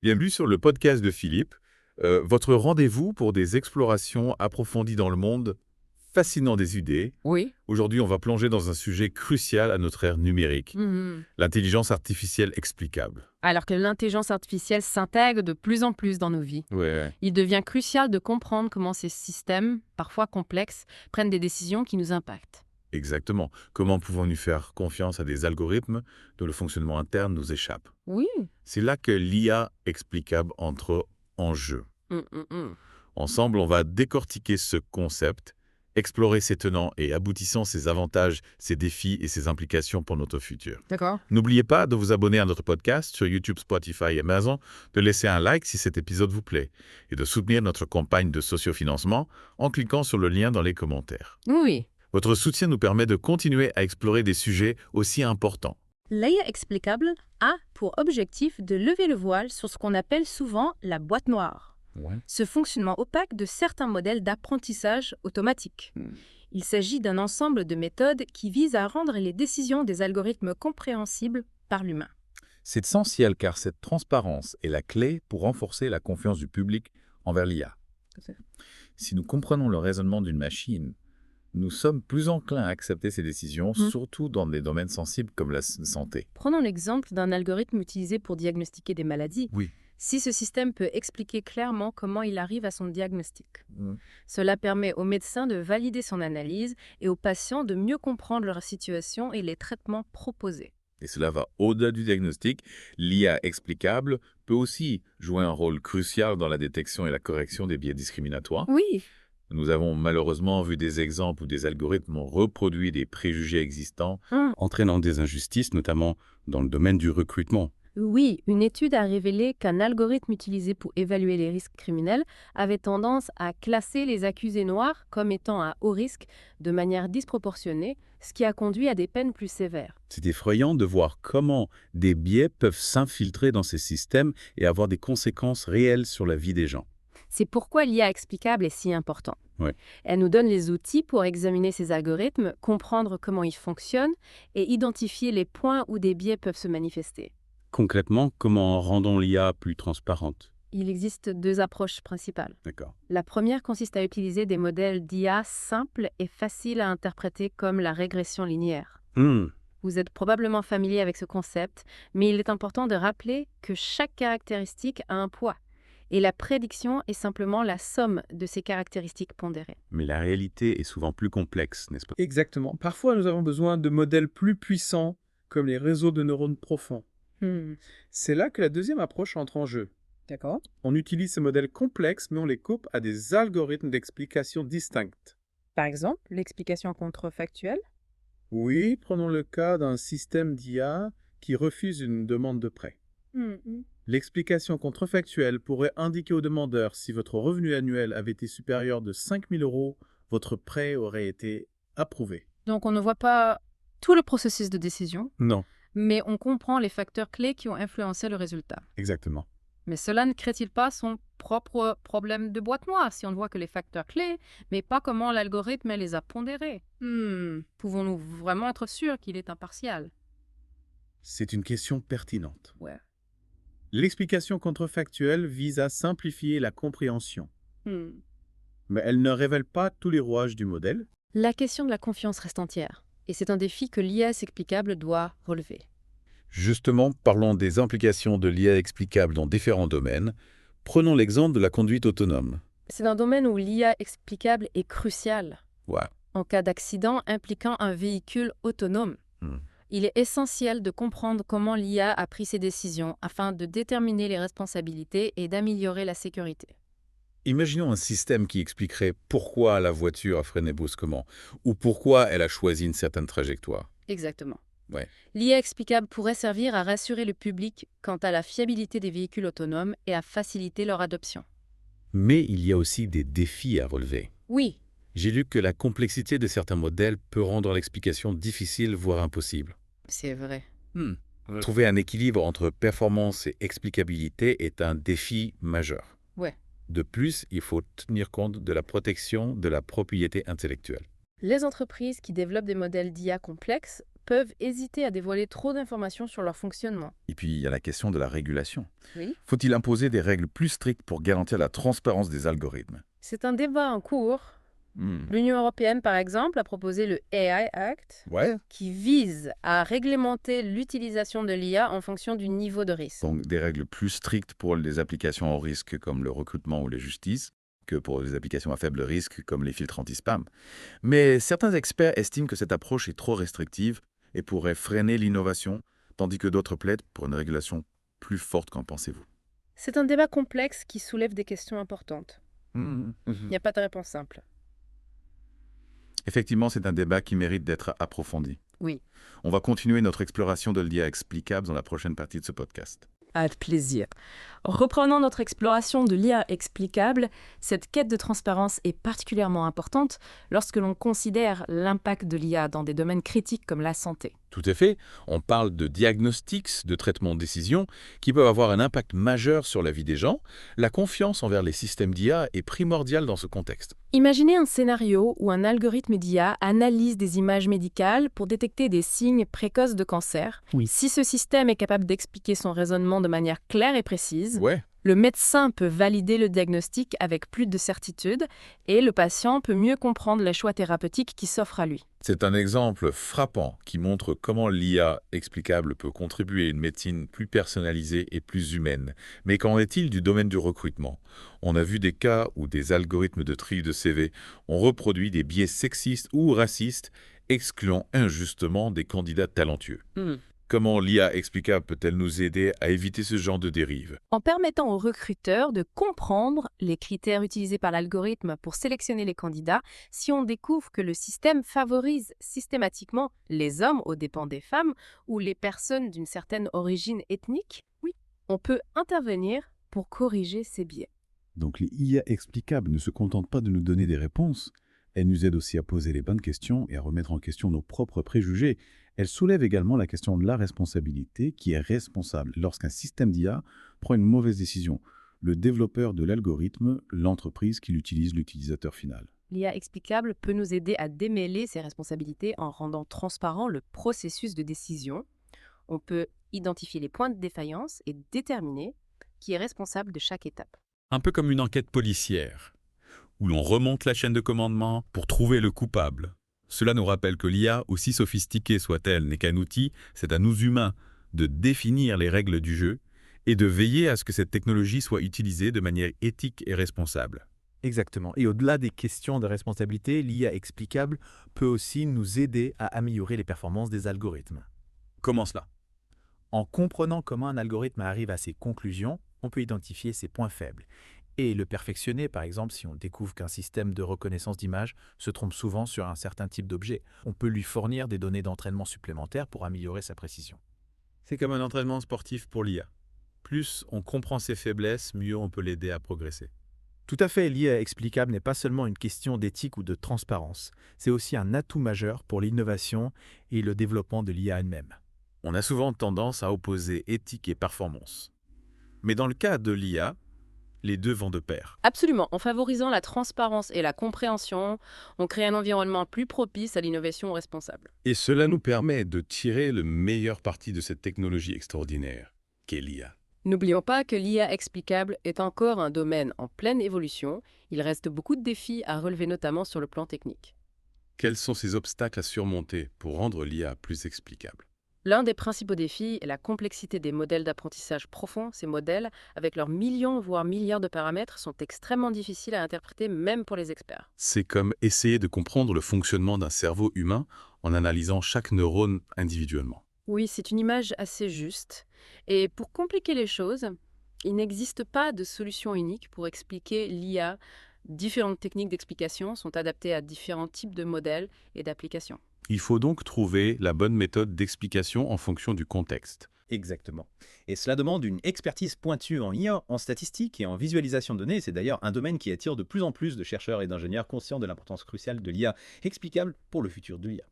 Bienvenue sur le podcast de Philippe, votre rendez-vous pour des explorations approfondies dans le monde fascinant des idées. Oui. Aujourd'hui, on va plonger dans un sujet crucial à notre ère numérique, Mhm. l'intelligence artificielle explicable. Alors que l'intelligence artificielle s'intègre de plus en plus dans nos vies, Ouais, il devient crucial de comprendre comment ces systèmes, parfois complexes, prennent des décisions qui nous impactent. exactement. Comment pouvons-nous faire confiance à des algorithmes dont le fonctionnement interne nous échappe? Oui. C'est là que l'IA explicable entre en jeu. Ensemble, on va décortiquer ce concept, explorer ses tenants et aboutissants, ses avantages, ses défis et ses implications pour notre futur. D'accord. N'oubliez pas de vous abonner à notre podcast sur YouTube, Spotify et Amazon, de laisser un like si cet épisode vous plaît et de soutenir notre campagne de sociofinancement en cliquant sur le lien dans les commentaires. Oui. Votre soutien nous permet de continuer à explorer des sujets aussi importants. L'IA explicable a pour objectif de lever le voile sur ce qu'on appelle souvent la boîte noire, ce fonctionnement opaque de certains modèles d'apprentissage automatique. Il s'agit d'un ensemble de méthodes qui visent à rendre les décisions des algorithmes compréhensibles par l'humain. C'est essentiel car cette transparence est la clé pour renforcer la confiance du public envers l'IA. Si nous comprenons le raisonnement d'une machine, nous sommes plus enclins à accepter ces décisions, surtout dans des domaines sensibles comme la santé. Prenons l'exemple d'un algorithme utilisé pour diagnostiquer des maladies. Oui. Si ce système peut expliquer clairement comment il arrive à son diagnostic, cela permet aux médecins de valider son analyse et aux patients de mieux comprendre leur situation et les traitements proposés. Et cela va au-delà du diagnostic. L'IA explicable peut aussi jouer un rôle crucial dans la détection et la correction des biais discriminatoires. Oui, Nous avons malheureusement vu des exemples où des algorithmes ont reproduit des préjugés existants, entraînant des injustices, notamment dans le domaine du recrutement. Oui, une étude a révélé qu'un algorithme utilisé pour évaluer les risques criminels avait tendance à classer les accusés noirs comme étant à haut risque de manière disproportionnée, ce qui a conduit à des peines plus sévères. C'est effrayant de voir comment des biais peuvent s'infiltrer dans ces systèmes et avoir des conséquences réelles sur la vie des gens. C'est pourquoi l'IA explicable est si important. Ouais. Elle nous donne les outils pour examiner ces algorithmes, comprendre comment ils fonctionnent et identifier les points où des biais peuvent se manifester. Concrètement, comment rendons l'IA plus transparente? Il existe deux approches principales. D'accord. La première consiste à utiliser des modèles d'IA simples et faciles à interpréter comme la régression linéaire. Vous êtes probablement familier avec ce concept, mais il est important de rappeler que chaque caractéristique a un poids. Et la prédiction est simplement la somme de ces caractéristiques pondérées. Mais la réalité est souvent plus complexe, n'est-ce pas? Exactement. Parfois, nous avons besoin de modèles plus puissants, comme les réseaux de neurones profonds. C'est là que la deuxième approche entre en jeu. D'accord. On utilise ces modèles complexes, mais on les coupe à des algorithmes d'explication distinctes. Par exemple, l'explication contrefactuelle. Oui, prenons le cas d'un système d'IA qui refuse une demande de prêt. L'explication contrefactuelle pourrait indiquer au demandeur si votre revenu annuel avait été supérieur de 5 000 €, votre prêt aurait été approuvé. Donc on ne voit pas tout le processus de décision, Non, mais on comprend les facteurs clés qui ont influencé le résultat. exactement. Mais cela ne crée-t-il pas son propre problème de boîte noire si on ne voit que les facteurs clés, mais pas comment l'algorithme les a pondérés? Pouvons-nous vraiment être sûrs qu'il est impartial? C'est une question pertinente. Ouais. L'explication contrefactuelle vise à simplifier la compréhension, mais elle ne révèle pas tous les rouages du modèle. La question de la confiance reste entière, et c'est un défi que l'IA explicable doit relever. Justement, parlons des implications de l'IA explicable dans différents domaines. Prenons l'exemple de la conduite autonome. C'est un domaine où l'IA explicable est crucial. Ouais. En cas d'accident impliquant un véhicule autonome, il est essentiel de comprendre comment l'IA a pris ses décisions afin de déterminer les responsabilités et d'améliorer la sécurité. Imaginons un système qui expliquerait pourquoi la voiture a freiné brusquement ou pourquoi elle a choisi une certaine trajectoire. Exactement. Ouais. L'IA explicable pourrait servir à rassurer le public quant à la fiabilité des véhicules autonomes et à faciliter leur adoption. Mais il y a aussi des défis à relever. Oui, J'ai lu que la complexité de certains modèles peut rendre l'explication difficile, voire impossible. c'est vrai. Trouver un équilibre entre performance et explicabilité est un défi majeur. Ouais. De plus, il faut tenir compte de la protection de la propriété intellectuelle. Les entreprises qui développent des modèles d'IA complexes peuvent hésiter à dévoiler trop d'informations sur leur fonctionnement. Et puis, il y a la question de la régulation. Oui. Faut-il imposer des règles plus strictes pour garantir la transparence des algorithmes? C'est un débat en cours. L'Union européenne, par exemple, a proposé le AI Act, qui vise à réglementer l'utilisation de l'IA en fonction du niveau de risque. Donc, des règles plus strictes pour les applications au risque comme le recrutement ou la justice, que pour les applications à faible risque comme les filtres anti-spam. Mais certains experts estiment que cette approche est trop restrictive et pourrait freiner l'innovation, tandis que d'autres plaident pour une régulation plus forte. Qu'en pensez-vous? C'est un débat complexe qui soulève des questions importantes. Il n'y a pas de réponse simple. Effectivement, c'est un débat qui mérite d'être approfondi. Oui. On va continuer notre exploration de l'IA explicable dans la prochaine partie de ce podcast. Avec plaisir. Reprenons notre exploration de l'IA explicable. Cette quête de transparence est particulièrement importante lorsque l'on considère l'impact de l'IA dans des domaines critiques comme la santé. Tout à fait. On parle de diagnostics, de traitement de décision, qui peuvent avoir un impact majeur sur la vie des gens. La confiance envers les systèmes d'IA est primordiale dans ce contexte. Imaginez un scénario où un algorithme d'IA analyse des images médicales pour détecter des signes précoces de cancer. Oui. Si ce système est capable d'expliquer son raisonnement de manière claire et précise, Ouais. le médecin peut valider le diagnostic avec plus de certitude et le patient peut mieux comprendre les choix thérapeutiques qui s'offrent à lui. C'est un exemple frappant qui montre comment l'IA explicable peut contribuer à une médecine plus personnalisée et plus humaine. Mais qu'en est-il du domaine du recrutement? On a vu des cas où des algorithmes de tri de CV ont reproduit des biais sexistes ou racistes, excluant injustement des candidats talentueux. Comment l'IA explicable peut-elle nous aider à éviter ce genre de dérive? En permettant aux recruteurs de comprendre les critères utilisés par l'algorithme pour sélectionner les candidats, si on découvre que le système favorise systématiquement les hommes aux dépens des femmes ou les personnes d'une certaine origine ethnique, oui, on peut intervenir pour corriger ces biais. Donc les IA explicables ne se contentent pas de nous donner des réponses, elles nous aident aussi à poser les bonnes questions et à remettre en question nos propres préjugés. Elles soulèvent également la question de la responsabilité, qui est responsable lorsqu'un système d'IA prend une mauvaise décision. Le développeur de l'algorithme, l'entreprise qui l'utilise, l'utilisateur final. L'IA explicable peut nous aider à démêler ces responsabilités en rendant transparent le processus de décision. On peut identifier les points de défaillance et déterminer qui est responsable de chaque étape. Un peu comme une enquête policière, où l'on remonte la chaîne de commandement pour trouver le coupable. Cela nous rappelle que l'IA, aussi sophistiquée soit-elle, n'est qu'un outil. C'est à nous humains de définir les règles du jeu et de veiller à ce que cette technologie soit utilisée de manière éthique et responsable. Exactement. Et au-delà des questions de responsabilité, l'IA explicable peut aussi nous aider à améliorer les performances des algorithmes. Comment cela? En comprenant comment un algorithme arrive à ses conclusions, on peut identifier ses points faibles et le perfectionner. Par exemple, si on découvre qu'un système de reconnaissance d'image se trompe souvent sur un certain type d'objet, on peut lui fournir des données d'entraînement supplémentaires pour améliorer sa précision. C'est comme un entraînement sportif pour l'IA. Plus on comprend ses faiblesses, mieux on peut l'aider à progresser. Tout à fait, l'IA explicable n'est pas seulement une question d'éthique ou de transparence, c'est aussi un atout majeur pour l'innovation et le développement de l'IA elle-même. On a souvent tendance à opposer éthique et performance. Mais dans le cas de l'IA, les deux vont de pair. Absolument. En favorisant la transparence et la compréhension, on crée un environnement plus propice à l'innovation responsable. Et cela nous permet de tirer le meilleur parti de cette technologie extraordinaire qu'est l'IA. N'oublions pas que l'IA explicable est encore un domaine en pleine évolution. Il reste beaucoup de défis à relever, notamment sur le plan technique. Quels sont ces obstacles à surmonter pour rendre l'IA plus explicable? L'un des principaux défis est la complexité des modèles d'apprentissage profond. Ces modèles, avec leurs millions voire milliards de paramètres, sont extrêmement difficiles à interpréter même pour les experts. C'est comme essayer de comprendre le fonctionnement d'un cerveau humain en analysant chaque neurone individuellement. Oui, c'est une image assez juste. Et pour compliquer les choses, il n'existe pas de solution unique pour expliquer l'IA. Différentes techniques d'explication sont adaptées à différents types de modèles et d'applications. Il faut donc trouver la bonne méthode d'explication en fonction du contexte. Exactement. Et cela demande une expertise pointue en IA, en statistique et en visualisation de données. C'est d'ailleurs un domaine qui attire de plus en plus de chercheurs et d'ingénieurs conscients de l'importance cruciale de l'IA explicable pour le futur de l'IA.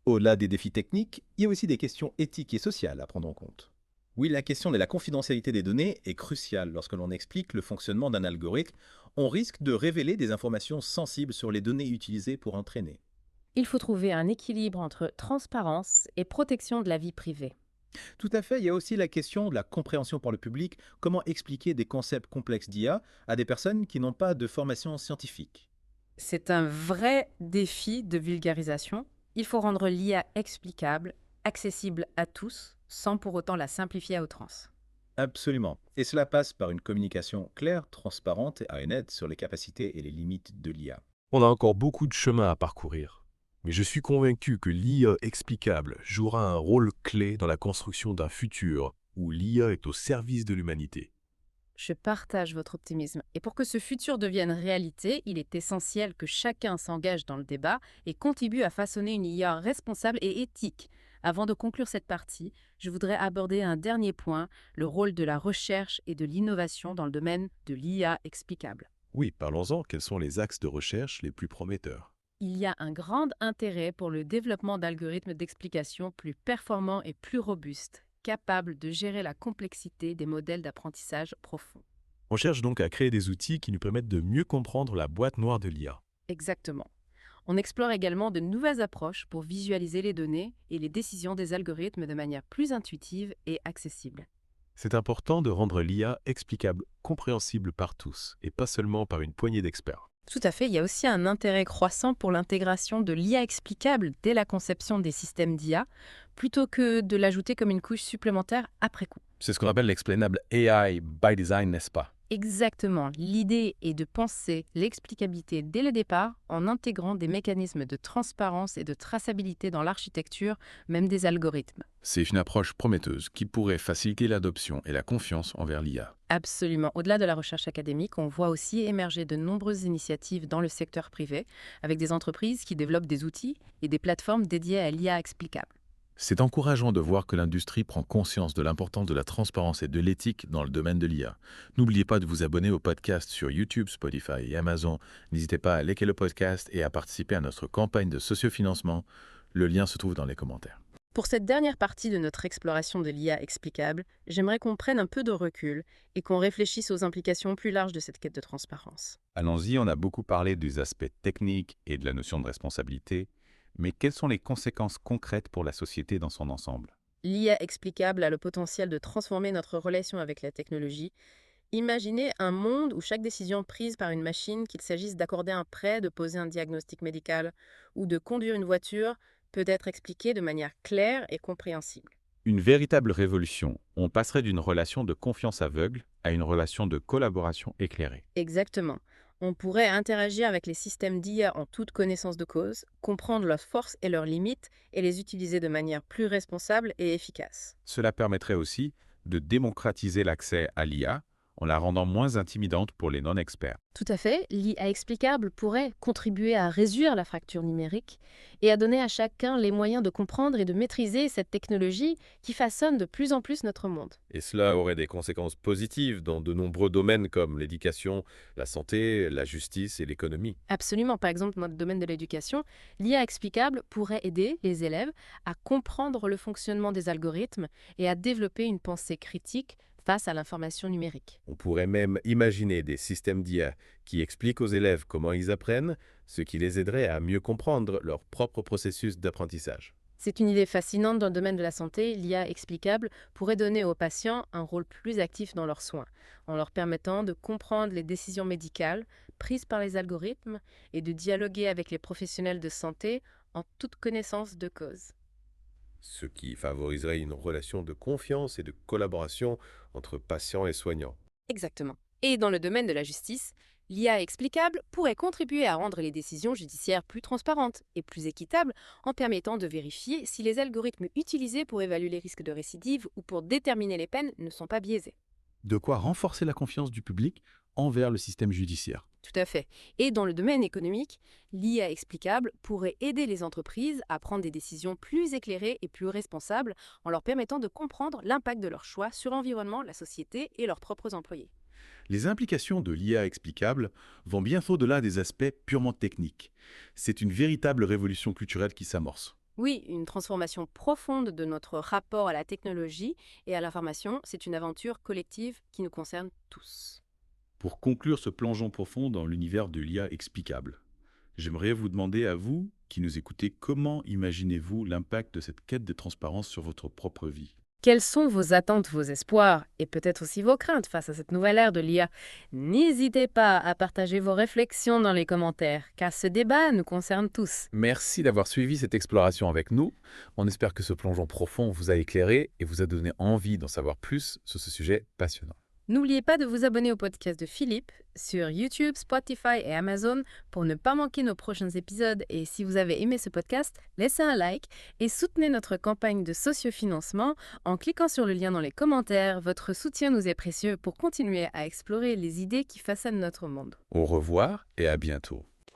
Au-delà des défis techniques, il y a aussi des questions éthiques et sociales à prendre en compte. Oui, la question de la confidentialité des données est cruciale. Lorsque l'on explique le fonctionnement d'un algorithme, on risque de révéler des informations sensibles sur les données utilisées pour entraîner. Il faut trouver un équilibre entre transparence et protection de la vie privée. Tout à fait, il y a aussi la question de la compréhension par le public. Comment expliquer des concepts complexes d'IA à des personnes qui n'ont pas de formation scientifique? C'est un vrai défi de vulgarisation. Il faut rendre l'IA explicable, accessible à tous, sans pour autant la simplifier à outrance. Absolument. Et cela passe par une communication claire, transparente et honnête sur les capacités et les limites de l'IA. On a encore beaucoup de chemin à parcourir. Mais je suis convaincu que l'IA explicable jouera un rôle clé dans la construction d'un futur où l'IA est au service de l'humanité. Je partage votre optimisme. Et pour que ce futur devienne réalité, il est essentiel que chacun s'engage dans le débat et contribue à façonner une IA responsable et éthique. Avant de conclure cette partie, je voudrais aborder un dernier point, le rôle de la recherche et de l'innovation dans le domaine de l'IA explicable. Oui, parlons-en. Quels sont les axes de recherche les plus prometteurs? Il y a un grand intérêt pour le développement d'algorithmes d'explication plus performants et plus robustes, capables de gérer la complexité des modèles d'apprentissage profond. On cherche donc à créer des outils qui nous permettent de mieux comprendre la boîte noire de l'IA. Exactement. On explore également de nouvelles approches pour visualiser les données et les décisions des algorithmes de manière plus intuitive et accessible. C'est important de rendre l'IA explicable, compréhensible par tous, et pas seulement par une poignée d'experts. Tout à fait, il y a aussi un intérêt croissant pour l'intégration de l'IA explicable dès la conception des systèmes d'IA, plutôt que de l'ajouter comme une couche supplémentaire après coup. C'est ce qu'on appelle l'explainable AI by design, n'est-ce pas? Exactement. L'idée est de penser l'explicabilité dès le départ en intégrant des mécanismes de transparence et de traçabilité dans l'architecture, même des algorithmes. C'est une approche prometteuse qui pourrait faciliter l'adoption et la confiance envers l'IA. Absolument. Au-delà de la recherche académique, on voit aussi émerger de nombreuses initiatives dans le secteur privé, avec des entreprises qui développent des outils et des plateformes dédiées à l'IA explicable. C'est encourageant de voir que l'industrie prend conscience de l'importance de la transparence et de l'éthique dans le domaine de l'IA. N'oubliez pas de vous abonner au podcast sur YouTube, Spotify et Amazon. N'hésitez pas à liker le podcast et à participer à notre campagne de sociofinancement. Le lien se trouve dans les commentaires. Pour cette dernière partie de notre exploration de l'IA explicable, j'aimerais qu'on prenne un peu de recul et qu'on réfléchisse aux implications plus larges de cette quête de transparence. Allons-y, on a beaucoup parlé des aspects techniques et de la notion de responsabilité, mais quelles sont les conséquences concrètes pour la société dans son ensemble? L'IA explicable a le potentiel de transformer notre relation avec la technologie. Imaginez un monde où chaque décision prise par une machine, qu'il s'agisse d'accorder un prêt, de poser un diagnostic médical ou de conduire une voiture, peut être expliquée de manière claire et compréhensible. Une véritable révolution. On passerait d'une relation de confiance aveugle à une relation de collaboration éclairée. Exactement. On pourrait interagir avec les systèmes d'IA en toute connaissance de cause, comprendre leurs forces et leurs limites et les utiliser de manière plus responsable et efficace. Cela permettrait aussi de démocratiser l'accès à l'IA en la rendant moins intimidante pour les non-experts. Tout à fait, l'IA explicable pourrait contribuer à réduire la fracture numérique et à donner à chacun les moyens de comprendre et de maîtriser cette technologie qui façonne de plus en plus notre monde. Et cela aurait des conséquences positives dans de nombreux domaines comme l'éducation, la santé, la justice et l'économie. Absolument, par exemple dans le domaine de l'éducation, l'IA explicable pourrait aider les élèves à comprendre le fonctionnement des algorithmes et à développer une pensée critique face à l'information numérique. On pourrait même imaginer des systèmes d'IA qui expliquent aux élèves comment ils apprennent, ce qui les aiderait à mieux comprendre leur propre processus d'apprentissage. C'est une idée fascinante dans le domaine de la santé. L'IA explicable pourrait donner aux patients un rôle plus actif dans leurs soins, en leur permettant de comprendre les décisions médicales prises par les algorithmes et de dialoguer avec les professionnels de santé en toute connaissance de cause. Ce qui favoriserait une relation de confiance et de collaboration entre patients et soignants. Exactement. Et dans le domaine de la justice, l'IA explicable pourrait contribuer à rendre les décisions judiciaires plus transparentes et plus équitables en permettant de vérifier si les algorithmes utilisés pour évaluer les risques de récidive ou pour déterminer les peines ne sont pas biaisés. De quoi renforcer la confiance du public envers le système judiciaire. Tout à fait. Et dans le domaine économique, l'IA explicable pourrait aider les entreprises à prendre des décisions plus éclairées et plus responsables en leur permettant de comprendre l'impact de leurs choix sur l'environnement, la société et leurs propres employés. Les implications de l'IA explicable vont bien au-delà des aspects purement techniques. C'est une véritable révolution culturelle qui s'amorce. Oui, une transformation profonde de notre rapport à la technologie et à l'information, c'est une aventure collective qui nous concerne tous. Pour conclure ce plongeon profond dans l'univers de l'IA explicable, j'aimerais vous demander à vous, qui nous écoutez, comment imaginez-vous l'impact de cette quête de transparence sur votre propre vie? Quelles sont vos attentes, vos espoirs et peut-être aussi vos craintes face à cette nouvelle ère de l'IA? N'hésitez pas à partager vos réflexions dans les commentaires, car ce débat nous concerne tous. Merci d'avoir suivi cette exploration avec nous. On espère que ce plongeon profond vous a éclairé et vous a donné envie d'en savoir plus sur ce sujet passionnant. N'oubliez pas de vous abonner au podcast de Philippe sur YouTube, Spotify et Amazon pour ne pas manquer nos prochains épisodes. Et si vous avez aimé ce podcast, laissez un like et soutenez notre campagne de sociofinancement en cliquant sur le lien dans les commentaires. Votre soutien nous est précieux pour continuer à explorer les idées qui façonnent notre monde. Au revoir et à bientôt.